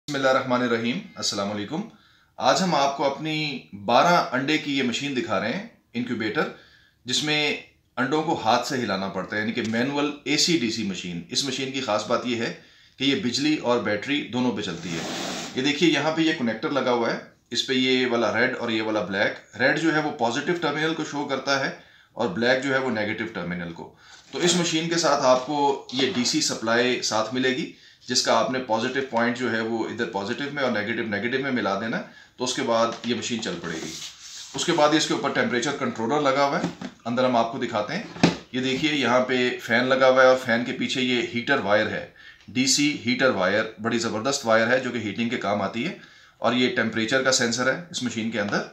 बिस्मिल्लाहिर्रहमानिर्रहीम, अस्सलाम वालेकुम। आज हम आपको अपनी 12 अंडे की ये मशीन दिखा रहे हैं, इंक्यूबेटर, जिसमें अंडों को हाथ से हिलाना पड़ता है, यानी कि मैनुअल AC/DC मशीन। इस मशीन की ख़ास बात ये है कि ये बिजली और बैटरी दोनों पे चलती है। ये देखिए यहाँ पे ये कनेक्टर लगा हुआ है, इस पे ये वाला रेड और ये वाला ब्लैक। रेड जो है वो पॉजिटिव टर्मिनल को शो करता है और ब्लैक जो है वो नेगेटिव टर्मिनल को। तो इस मशीन के साथ आपको ये DC सप्लाई साथ मिलेगी, जिसका आपने पॉजिटिव पॉइंट जो है वो इधर पॉजिटिव में और नेगेटिव नेगेटिव में मिला देना। तो उसके बाद ये मशीन चल पड़ेगी। उसके बाद इसके ऊपर टेम्परेचर कंट्रोलर लगा हुआ है। अंदर हम आपको दिखाते हैं। ये देखिए यहाँ पे फैन लगा हुआ है और फैन के पीछे ये हीटर वायर है, DC हीटर वायर, बड़ी ज़बरदस्त वायर है जो कि हीटिंग के काम आती है। और ये टेम्परेचर का सेंसर है इस मशीन के अंदर।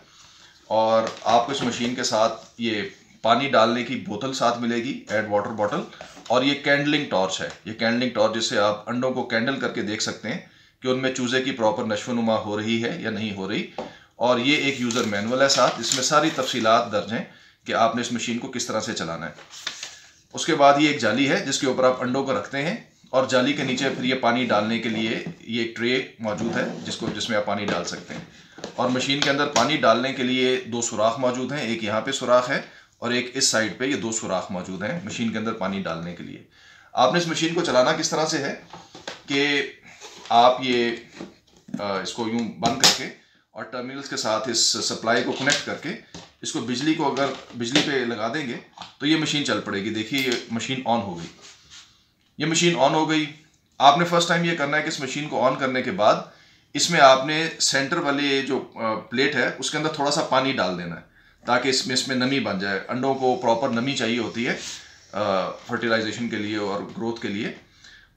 और आपको इस मशीन के साथ ये पानी डालने की बोतल साथ मिलेगी, एड वाटर बॉटल। और ये कैंडलिंग टॉर्च है, ये कैंडलिंग टॉर्च जिससे आप अंडों को कैंडल करके देख सकते हैं कि उनमें चूजे की प्रॉपर नशोनुमा हो रही है या नहीं हो रही। और ये एक यूज़र मैनुअल है साथ, इसमें सारी तफसीलात दर्ज हैं कि आपने इस मशीन को किस तरह से चलाना है। उसके बाद ये एक जाली है जिसके ऊपर आप अंडों को रखते हैं और जाली के नीचे फिर ये पानी डालने के लिए ये एक ट्रे मौजूद है जिसमें आप पानी डाल सकते हैं। और मशीन के अंदर पानी डालने के लिए 2 सुराख मौजूद हैं, एक यहाँ पे सुराख है और एक इस साइड पे, ये 2 सुराख मौजूद हैं मशीन के अंदर पानी डालने के लिए। आपने इस मशीन को चलाना किस तरह से है कि आप ये इसको यूं बंद करके और टर्मिनल्स के साथ इस सप्लाई को कनेक्ट करके इसको बिजली को अगर बिजली पे लगा देंगे तो ये मशीन चल पड़ेगी। देखिए ये मशीन ऑन हो गई, ये मशीन ऑन हो गई। आपने फर्स्ट टाइम ये करना है कि इस मशीन को ऑन करने के बाद इसमें आपने सेंटर वाले जो प्लेट है उसके अंदर थोड़ा सा पानी डाल देना है ताकि इसमें नमी बन जाए। अंडों को प्रॉपर नमी चाहिए होती है फर्टिलाइजेशन के लिए और ग्रोथ के लिए।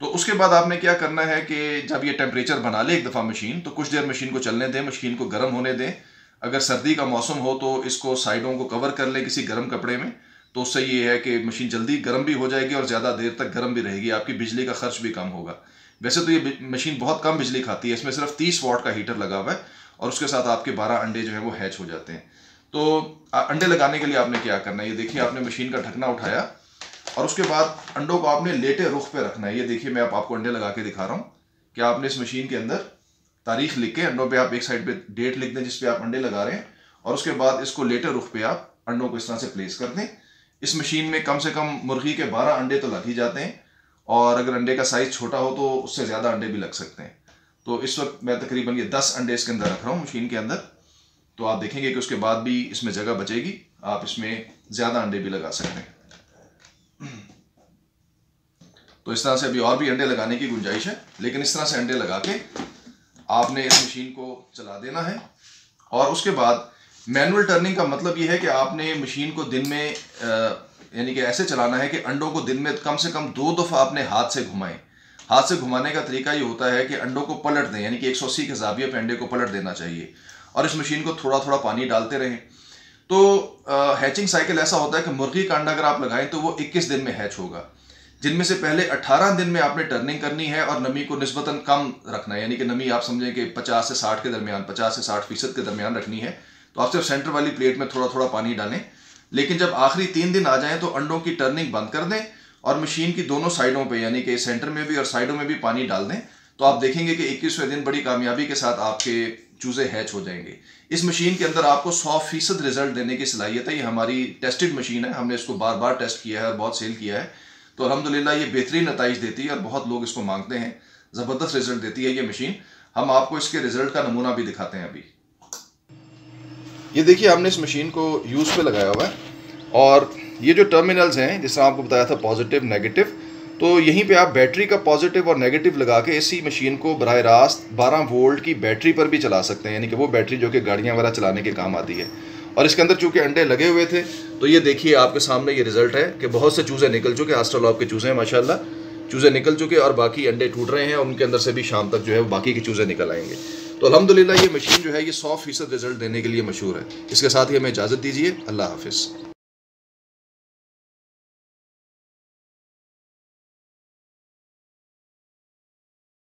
तो उसके बाद आपने क्या करना है कि जब ये टेम्परेचर बना ले एक दफ़ा मशीन, तो कुछ देर मशीन को चलने दें, मशीन को गर्म होने दें। अगर सर्दी का मौसम हो तो इसको साइडों को कवर कर लें किसी गर्म कपड़े में, तो उससे ये है कि मशीन जल्दी गर्म भी हो जाएगी और ज़्यादा देर तक गर्म भी रहेगी, आपकी बिजली का खर्च भी कम होगा। वैसे तो ये मशीन बहुत कम बिजली खाती है, इसमें सिर्फ 30 वाट का हीटर लगा हुआ है और उसके साथ आपके 12 अंडे जो है वो हैच हो जाते हैं। तो अंडे लगाने के लिए आपने क्या करना है, ये देखिए आपने मशीन का ढकना उठाया और उसके बाद अंडों को आपने लेटे रुख पे रखना है। ये देखिए मैं आपको अंडे लगा के दिखा रहा हूँ कि आपने इस मशीन के अंदर तारीख लिख के अंडों पे आप एक साइड पे डेट लिख दें जिस पे आप अंडे लगा रहे हैं और उसके बाद इसको लेटे रुख पे आप अंडों को इस तरह से प्लेस कर दें। इस मशीन में कम से कम मुर्गी के 12 अंडे तो लग ही जाते हैं और अगर अंडे का साइज छोटा हो तो उससे ज़्यादा अंडे भी लग सकते हैं। तो इस वक्त मैं तकरीबन ये 10 अंडे इसके अंदर रख रहा हूँ मशीन के अंदर। तो आप देखेंगे कि उसके बाद भी इसमें जगह बचेगी, आप इसमें ज़्यादा अंडे भी लगा सकते हैं। तो इस तरह से अभी और भी अंडे लगाने की गुंजाइश है, लेकिन इस तरह से अंडे लगा के आपने इस मशीन को चला देना है। और उसके बाद मैनुअल टर्निंग का मतलब ये है कि आपने मशीन को दिन में यानी कि ऐसे चलाना है कि अंडों को दिन में कम से कम 2 दफ़ा अपने हाथ से घुमाएं। हाथ से घुमाने का तरीका ये होता है कि अंडों को पलट दें, यानी कि 180 के ज़ाविये पे अंडे को पलट देना चाहिए और इस मशीन को थोड़ा थोड़ा पानी डालते रहें। तो हैचिंग साइकिल ऐसा होता है कि मुर्गी का अंडा अगर आप लगाएं तो वो 21 दिन में हैच होगा, जिनमें से पहले 18 दिन में आपने टर्निंग करनी है और नमी को निस्बतन कम रखना है, यानी कि नमी आप समझें कि 50 से 60 के दरमियान, 50 से 60% के दरमियान रखनी है। तो आप सिर्फ सेंटर वाली प्लेट में थोड़ा थोड़ा पानी डालें, लेकिन जब आखिरी 3 दिन आ जाएं तो अंडों की टर्निंग बंद कर दें और मशीन की दोनों साइडों पे, यानी कि सेंटर में भी और साइडों में भी पानी डाल दें। तो आप देखेंगे कि 21वें दिन बड़ी कामयाबी के साथ आपके चूजे हैच हो जाएंगे। इस मशीन के अंदर आपको 100% रिजल्ट देने की सलाहियत है। ये हमारी टेस्टेड मशीन है, हमने इसको बार बार टेस्ट किया है और बहुत सेल किया है। तो अल्हम्दुलिल्लाह ये बेहतरीन नताइज देती है और बहुत लोग इसको मांगते हैं। ज़बरदस्त रिजल्ट देती है ये मशीन। हम आपको इसके रिजल्ट का नमूना भी दिखाते हैं अभी। ये देखिए हमने इस मशीन को यूज़ पे लगाया हुआ है और ये जो टर्मिनल्स हैं जिस तरह आपको बताया था पॉजिटिव नेगेटिव, तो यहीं पे आप बैटरी का पॉजिटिव और नेगेटिव लगा के इसी मशीन को बराह रास्त 12 वोल्ट की बैटरी पर भी चला सकते हैं, यानी कि वो बैटरी जो कि गाड़ियाँ वगैरह चलाने के काम आती है। और इसके अंदर चूँकि अंडे लगे हुए थे तो ये देखिए आपके सामने ये रिजल्ट है कि बहुत से चूज़े निकल चुके, आस्ट्रोलॉब के चूज़े हैं माशाल्लाह, चूज़े निकल चुके और बाकी अंडे टूट रहे हैं और उनके अंदर से भी शाम तक जो है वो बाकी के चूज़े निकल आएंगे। तो अल्हम्दुलिल्लाह ये मशीन जो है ये 100% रिजल्ट देने के लिए मशहूर है। इसके साथ ही हमें इजाज़त दीजिए। अल्लाह हाफिज़।